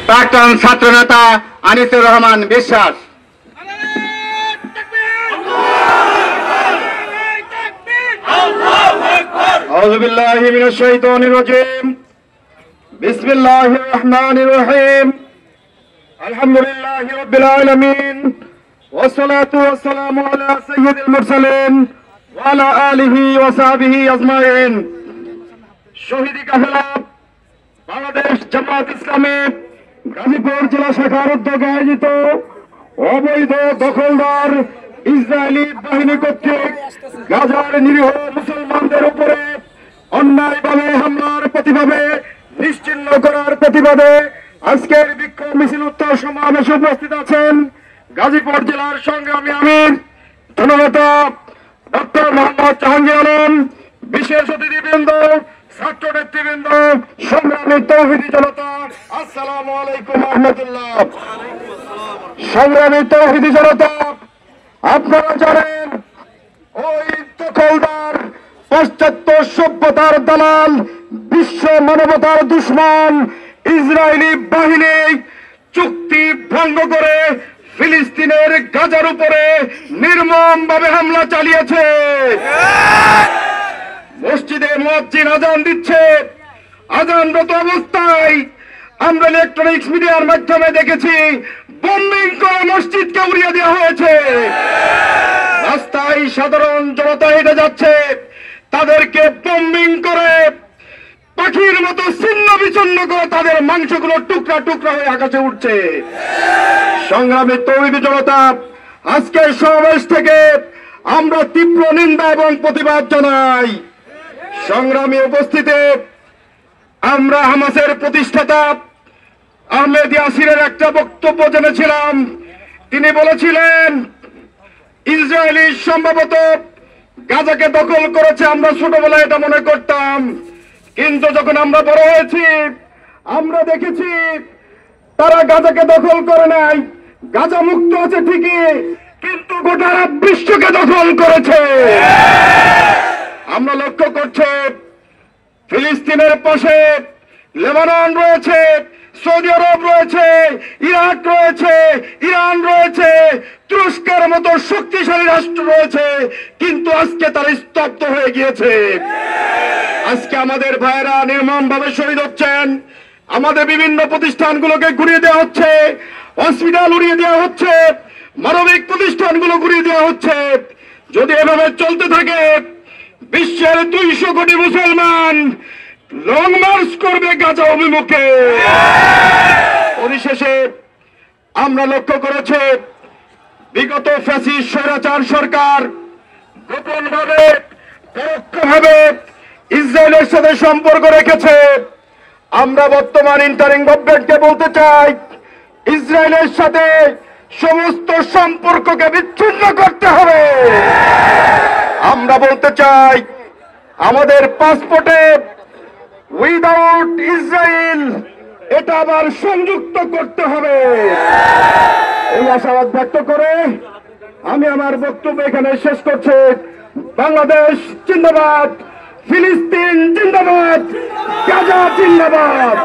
প্রাক্তন ছাত্র নেতা আনিসুর রহমান বিশ্বাস। আউযু বিল্লাহি মিনাশ শাইতানির রাজীম। বিসমিল্লাহির রহমানির রহিম। আলহামদুলিল্লাহি রাব্বিল আলামিন ওয়াস সালাতু ওয়াস সালামু আলা সাইয়্যিদিল মুরসালিন ওয়া আলা আলিহি ওয়া সাহবিহি আজমাইন। শহীদ কাফেলা বাংলাদেশ জামায়াত ইসলামী গাজীপুর জেলা শাখার উদ্যোগে আয়োজিত অবৈধ দখলদার ইসরায়েলি বাহিনী কর্তৃক গাজার নিরীহ মুসলমানদের উপরে অন্যায়ভাবে হামলার প্রতিবাদে নিশ্চিহ্ন করার প্রতিবাদে আজকের বিক্ষোভ মিছিল উত্তর সমাবেশে উপস্থিত আছেন গাজীপুর জেলার সংগ্রামী আমির জননেতা ডক্টর মোহাম্মদ জাহাঙ্গীর আলম, বিশেষ অতিথিবৃন্দ, ছাত্র নেতৃবৃন্দ, সংগ্রামী তৌহিদি জনতা, আসসালামু আলাইকুম রহমতুল্লাহ। সংগ্রামী তৌহিদি জনতা, আপনারা জানেন ওই দখলদার পাশ্চাত্য সভ্যতার দালাল বিশ্ব মানবতার দুশ্মন ইসরায়েলি বাহিনী চুক্তি ভঙ্গ করে ফিলিস্তিনের গাজার উপরে নির্মমভাবে হামলা চালিয়েছে। মসজিদে মুয়াজ্জিন আজান দিচ্ছে, আজানরত অবস্থায় আমরা ইলেকট্রনিক্স মিডিয়ার মাধ্যমে দেখেছি বোম্বিং করে মসজিদকে উড়িয়ে দেওয়া হয়েছে। রাস্তায় সাধারণ জনতা হেঁটে যাচ্ছে, তাদেরকে বোম্বিং করে পাখির মতো ছিন্ন বিচ্ছিন্ন করে তাদের মাংসগুলো টুকরা টুকরা হয়ে আকাশে উঠছে। সংগ্রামী তৌহিদি জনতা, আজকের সমাবেশ থেকে আমরা তীব্র নিন্দা এবং প্রতিবাদ জানাই। সংগ্রামী উপস্থিতি, আমরা হামাসের প্রতিষ্ঠাতা আহমেদ ইয়াসিরের একটা বক্তব্য জেনেছিলাম। তিনি বলেছিলেন ইসরায়েলি সম্ভবত গাজাকে দখল করেছে। আমরা ছোটবেলায় এটা মনে করতাম, কিন্তু যখন আমরা বড় হয়েছি আমরা দেখেছি তারা গাজাকে দখল করে নাই। গাজা মুক্ত আছে ঠিকই, কিন্তু গোটা আরব বিশ্বকে দখল করেছে। আমরা লক্ষ্য করছি ফিলিস্তিনের পাশে লেবানন রয়েছে, সৌদি আরব রয়েছে, ইরাক রয়েছে, ইরান রয়েছে, তুরস্কের মতো শক্তিশালী রাষ্ট্র রয়েছে, কিন্তু আজকে তারা স্তব্ধ হয়ে গিয়েছে। আজকে আমাদের ভাইয়েরা নির্মমভাবে শহীদ হচ্ছেন। আমাদের বিভিন্ন প্রতিষ্ঠানগুলোকে ঘুরিয়ে দেওয়া হচ্ছে, হসপিটাল উড়িয়ে দেওয়া হচ্ছে, মানবিক প্রতিষ্ঠানগুলো ঘুরিয়ে দেওয়া হচ্ছে। যদি এভাবে চলতে থাকে বিশ্বের 200 কোটি মুসলমান লং মার্চ করবে গাজা অভিমুখে। পরিশেষে আমরা লক্ষ্য করেছি বিগত ফ্যাসিস্ট স্বৈরাচার সরকার গোপনভাবে পরোক্ষভাবে ইসরায়েলের সাথে সম্পর্ক রেখেছে। আমরা বর্তমান ইন্টারিম গভর্নমেন্টকে বলতে চাই ইসরায়েলের সাথে সমস্ত সম্পর্ককে বিচ্ছিন্ন করতে হবে। আমরা বলতে চাই আমাদের পাসপোর্টে উইদাউট ইসরায়েল এটা আবার সংযুক্ত করতে হবে। এই আশাবাদ ব্যক্ত করে আমি আমার বক্তব্য এখানে শেষ করছি। বাংলাদেশ জিন্দাবাদ, ফিলিস্তিন জিন্দাবাদ, গাজা জিন্দাবাদ।